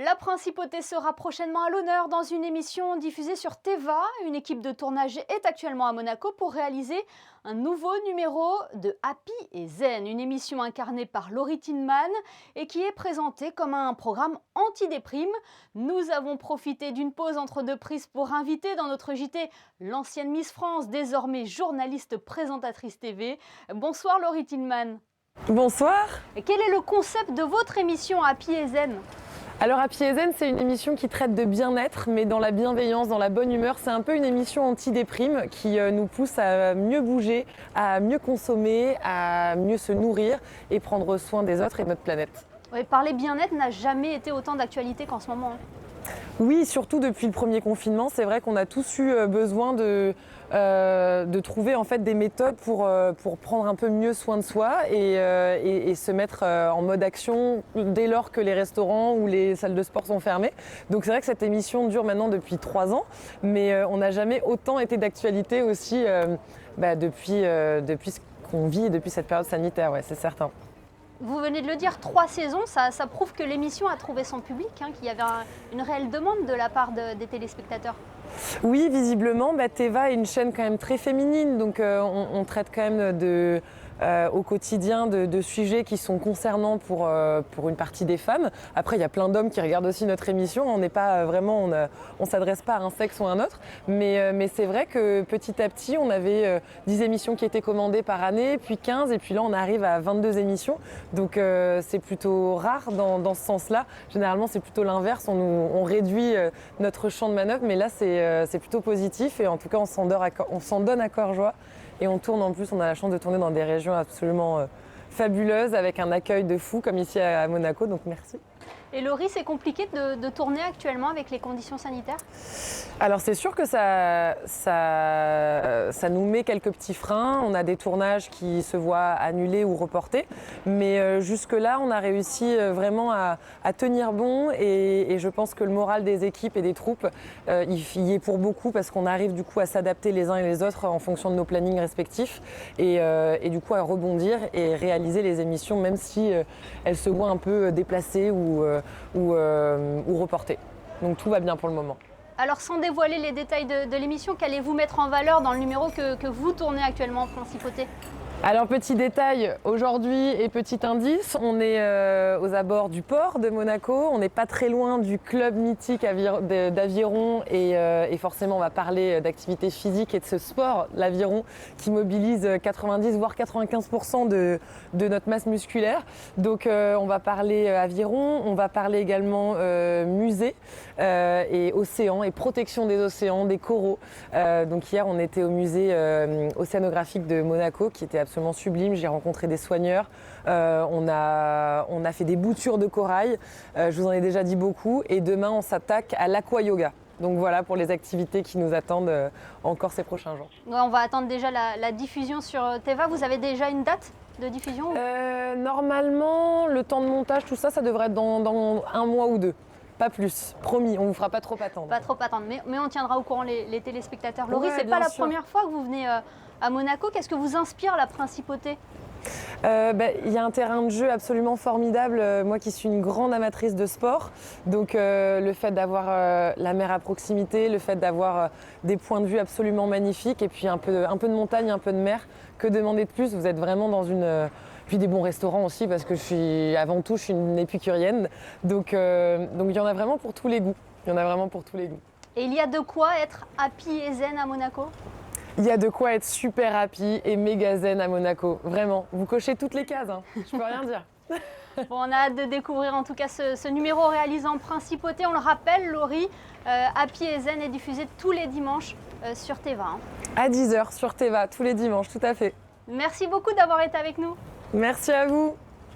La principauté sera prochainement à l'honneur dans une émission diffusée sur Teva. Une équipe de tournage est actuellement à Monaco pour réaliser un nouveau numéro de Happy et Zen, une émission incarnée par Laurie Tinman et qui est présentée comme un programme anti-déprime. Nous avons profité d'une pause entre deux prises pour inviter dans notre JT l'ancienne Miss France, désormais journaliste présentatrice TV. Bonsoir Laurie Tinman. Bonsoir. Quel est le concept de votre émission Happy et Zen ? Alors Happy et Zen, c'est une émission qui traite de bien-être, mais dans la bienveillance, dans la bonne humeur. C'est un peu une émission anti-déprime qui nous pousse à mieux bouger, à mieux consommer, à mieux se nourrir et prendre soin des autres et de notre planète. Oui, parler bien-être n'a jamais été autant d'actualité qu'en ce moment. Oui, surtout depuis le premier confinement, c'est vrai qu'on a tous eu besoin de trouver en fait des méthodes pour prendre un peu mieux soin de soi et se mettre en mode action dès lors que les restaurants ou les salles de sport sont fermées. Donc c'est vrai que cette émission dure maintenant depuis 3 ans, mais on n'a jamais autant été d'actualité aussi depuis ce qu'on vit depuis cette période sanitaire, ouais, c'est certain. Vous venez de le dire, 3 saisons, ça prouve que l'émission a trouvé son public, qu'il y avait une réelle demande de la part des téléspectateurs. Oui, visiblement, Teva est une chaîne quand même très féminine, donc on traite quand même au quotidien de sujets qui sont concernants pour une partie des femmes. Après, il y a plein d'hommes qui regardent aussi notre émission. On n'est pas vraiment, on s'adresse pas à un sexe ou à un autre, mais c'est vrai que petit à petit, on avait 10 émissions qui étaient commandées par année, puis 15, et puis là, on arrive à 22 émissions. Donc c'est plutôt rare dans ce sens-là. Généralement, c'est plutôt l'inverse. On réduit notre champ de manœuvre, mais là, c'est plutôt positif. Et en tout cas, on s'en donne à cœur joie. Et on tourne en plus, on a la chance de tourner dans des régions absolument fabuleuses avec un accueil de fou comme ici à Monaco, donc merci. Et Laurie, c'est compliqué de tourner actuellement avec les conditions sanitaires ? Alors c'est sûr que ça nous met quelques petits freins. On a des tournages qui se voient annulés ou reportés. Mais jusque-là, on a réussi vraiment à tenir bon. Et je pense que le moral des équipes et des troupes, il y est pour beaucoup parce qu'on arrive du coup à s'adapter les uns et les autres en fonction de nos plannings respectifs. Et du coup à rebondir et réaliser les émissions même si elles se voient un peu déplacées ou reportées. Donc tout va bien pour le moment. Alors sans dévoiler les détails de l'émission, qu'allez-vous mettre en valeur dans le numéro que vous tournez actuellement en Principauté ? Alors petit détail aujourd'hui et petit indice, on est aux abords du port de Monaco, on n'est pas très loin du club mythique d'aviron et forcément on va parler d'activité physique et de ce sport, l'aviron, qui mobilise 90 voire 95% de notre masse musculaire. Donc on va parler aviron, on va parler également musée et océan et protection des océans, des coraux. Donc hier on était au musée océanographique de Monaco qui était absolument sublime. J'ai rencontré des soigneurs, on a fait des boutures de corail, je vous en ai déjà dit beaucoup, et demain on s'attaque à l'aquayoga. Donc voilà pour les activités qui nous attendent encore ces prochains jours. Ouais, on va attendre déjà la diffusion sur Teva. Vous avez déjà une date de diffusion ? Normalement, le temps de montage, tout ça, ça devrait être dans 1 mois ou 2. Pas plus, promis, on ne vous fera pas trop attendre. Pas trop attendre, mais on tiendra au courant les téléspectateurs. Laurie, Ouais, c'est pas la sûr. première fois que vous venez à Monaco. Qu'est-ce que vous inspire la Principauté ? Il y a un terrain de jeu absolument formidable, moi qui suis une grande amatrice de sport, donc le fait d'avoir la mer à proximité, le fait d'avoir des points de vue absolument magnifiques et puis un peu de montagne, un peu de mer, que demander de plus ? Vous êtes vraiment dans puis des bons restaurants aussi parce que avant tout je suis une épicurienne, donc il y en a vraiment pour tous les goûts, Et il y a de quoi être happy et zen à Monaco ? Il y a de quoi être super happy et méga zen à Monaco, vraiment. Vous cochez toutes les cases, je peux rien dire. Bon, on a hâte de découvrir en tout cas ce numéro réalisé en Principauté. On le rappelle, Laurie, Happy et Zen est diffusé tous les dimanches sur Teva. À 10h sur Teva, tous les dimanches, tout à fait. Merci beaucoup d'avoir été avec nous. Merci à vous.